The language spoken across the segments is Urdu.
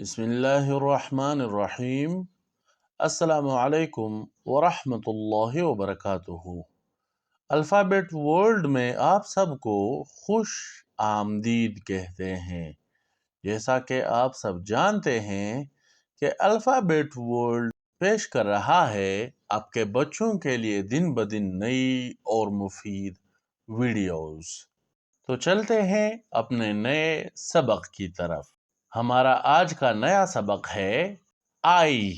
بسم اللہ الرحمن الرحیم۔ السلام علیکم ورحمۃ اللہ وبرکاتہ۔ الفابیٹ ورلڈ میں آپ سب کو خوش آمدید کہتے ہیں۔ جیسا کہ آپ سب جانتے ہیں کہ الفابیٹ ورلڈ پیش کر رہا ہے آپ کے بچوں کے لیے دن بدن نئی اور مفید ویڈیوز۔ تو چلتے ہیں اپنے نئے سبق کی طرف۔ ہمارا آج کا نیا سبق ہے آئی۔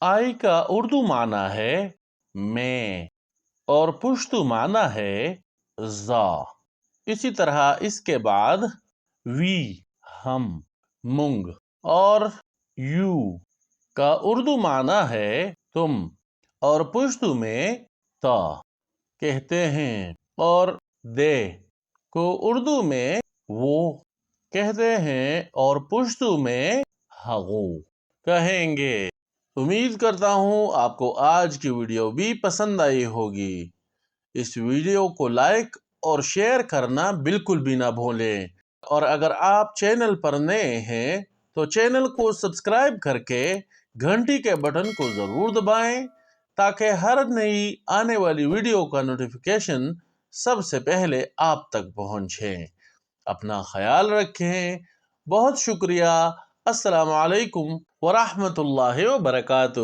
آئی کا اردو معنی ہے میں اور پشتو معنی ہے زا۔ اسی طرح اس کے بعد وی ہم مونگ اور یو کا اردو معنی ہے تم اور پشتو میں تا کہتے ہیں، اور دے کو اردو میں وہ کہتے ہیں اور پشتو میں ہغو کہیں گے۔ امید کرتا ہوں آپ کو آج کی ویڈیو بھی پسند آئی ہوگی۔ اس ویڈیو کو لائک اور شیئر کرنا بالکل بھی نہ بھولیں، اور اگر آپ چینل پر نئے ہیں تو چینل کو سبسکرائب کر کے گھنٹی کے بٹن کو ضرور دبائیں تاکہ ہر نئی آنے والی ویڈیو کا نوٹیفیکیشن سب سے پہلے آپ تک پہنچے۔ اپنا خیال رکھیں۔ بہت شکریہ۔ السلام علیکم ورحمۃ اللہ وبرکاتہ۔